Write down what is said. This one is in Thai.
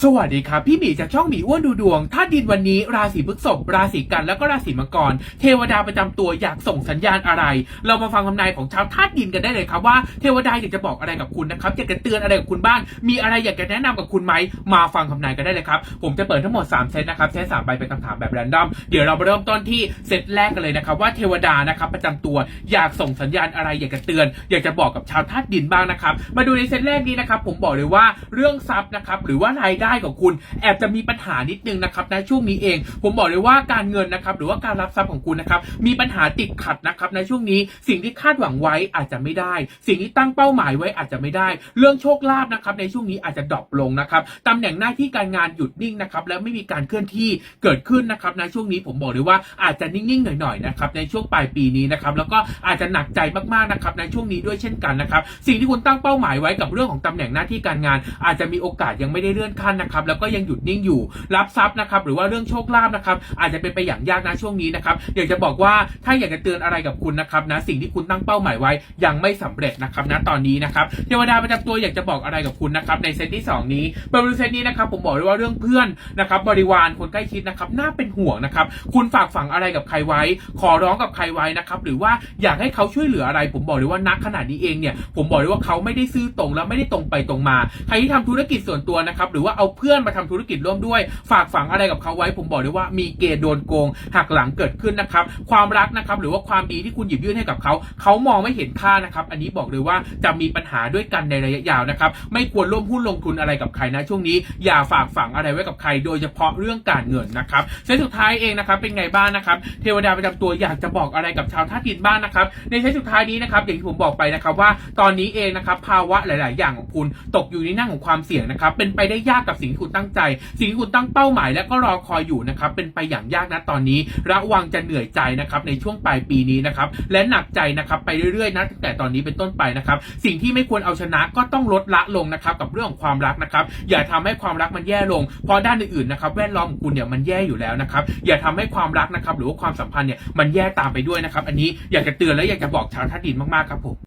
สวัสดีครับพี่หมีจากช่องหมีอ้วนดูดวงธาตุดินวันนี้ราศีพฤษภราศีกันแล้วก็ราศีมังกรเทวดาประจำตัวอยากส่งสัญญาณอะไรเรามาฟังคำนายของชาวธาตุดินกันได้เลยครับว่าเทวดาอยากจะบอกอะไรกับคุณนะครับอยากจะเตือนอะไรกับคุณบ้างมีอะไรอยากจะแนะนำกับคุณไหมมาฟังคำนายกันได้เลยครับผมจะเปิดทั้งหมด3เซตนะครับเซต3ใบเป็นคำถามแบบแรนดอมเดี๋ยวเรามาเริ่มต้นที่เซตแรกกันเลยนะครับว่าเทวดานะครับประจำตัวอยากส่งสัญญาณอะไรอยากจะเตือนอยากจะบอกกับชาวธาตุดินบ้างนะครับมาดูในเซตแรกนี้นะครับผมบอกเลยว่าเรื่องทรัพย์นะครับหรือว่ารายได้ของคุณแอบจะมีปัญหานิดนึงนะครับในช่วงนี้เองผมบอกเลยว่าการเงินนะครับหรือว่าการรับทรัพย์ของคุณนะครับมีปัญหาติดขัดนะครับในช่วงนี้สิ่งที่คาดหวังไว้อาจจะไม่ได้สิ่งที่ตั้งเป้าหมายไว้อาจจะไม่ได้เรื่องโชคลาภนะครับในช่วงนี้อาจจะดรอปลงนะครับตำแหน่งหน้าที่การงานหยุดนิ่งนะครับแล้วไม่มีการเคลื่อนที่เกิดขึ้นนะครับในช่วงนี้ผมบอกเลยว่าอาจจะนิ่งๆหน่อยๆนะครับในช่วงปลายปีนี้นะครับแล้วก็อาจจะหนักใจมากๆนะครับในช่วงนี้ด้วยเช่นกันนะครับสิ่งที่คุณตั้งเป้าหมายไว้กับเรื่องของตำแหน่งหน้าที่การงานอาจจะมีโอกาสยังไม่ได้เลื่อนขั้นนะครับแล้วก็ยังหยุดนิ่งอยู่รับทรัพย์นะครับหรือว่าเรื่องโชคลาภนะครับอาจจะเป็นไปอย่างยากนะช่วงนี้นะครับอยากจะบอกว่าถ้าอยากจะเตือนอะไรกับคุณนะครับนะสิ่งที่คุณตั้งเป้าหมายไว้ยังไม่สำเร็จนะครับนะตอนนี้นะครับเทวดาประจำตัวอยากจะบอกอะไรกับคุณนะครับในเซตที่2นี้บริเซตนี้นะครับผมบอกเลยว่าเรื่องเพื่อนนะครับบริวารคนใกล้ชิดนะครับน่าเป็นห่วงนะครับคุณฝากฝังอะไรกับใครไว้ขอร้องกับใครไว้นะครับหรือว่าอยากให้เขาช่วยเหลืออะไรผมบอกเลยว่านักขนาดนี้เองเนี่ยผมบอกเลยว่าเขาไม่ได้ซื่อตรงและไม่ได้ตรงไปตรงมาใครที่ทำธุรกิจส่วนตัวนะครับหรือว่าเอาเพื่อนมาทำธุรกิจร่วมด้วยฝากฝังอะไรกับเขาไว้ผมบอกเลยว่ามีเกณฑ์โดนโกงหักหลังเกิดขึ้นนะครับความรักนะครับหรือว่าความดีที่คุณหยิบยื่นให้กับเขามองไม่เห็นค่านะครับอันนี้บอกเลยว่าจะมีปัญหาด้วยกันในระยะยาวนะครับไม่ควรร่วมหุ้นลงทุนอะไรกับใครนะช่วงนี้อย่าฝากฝังอะไรไว้กับใครโดยเฉพาะเรื่องการเงินนะครับเซตสุดท้ายเองนะครับเป็นไงบ้างนะครับเทวดาประจำตัวอยากจะบอกอะไรกับชาวธาตุดินบ้างนะครับในเซตสุดท้ายนี้นะครับอย่างที่ผมบอกไปนะครับว่าตอนนี้เองนะครับภาวะหลายๆอย่างของคุณตกอยู่ในนั่งของความเสี่ยงนะครับเป็นไปได้ยากกับสิ่งที่คุณตั้งใจสิ่งที่คุณตั้งเป้าหมายและก็รอคอยอยู่นะครับเป็นไปอย่างยากนะตอนนี้ระวังจะเหนื่อยใจนะครับในช่วงปลายปีนี้นะครับและหนักใจนะครับไปเรื่อยๆนะตั้งแต่ตอนนี้เป็นต้นไปนะครับสิ่งที่ไม่ควรเอาชนะก็ต้องลดละลงนะครับกับเรื่องของความรักนะครับอย่าทำให้ความรักมันแย่ลงเพราะด้านอื่นๆนะครับแวดล้อมของคุณเนี่ยมันแย่อยู่แล้วนะครับอย่าทำให้ความรักนะครับหรือว่าความสัมพันธ์เนี่ยมันแย่ตามไปด้วยนะครับอันนี้อยากจะเตือนและอยากจะบอกชาวธาตุดินมากๆครับผม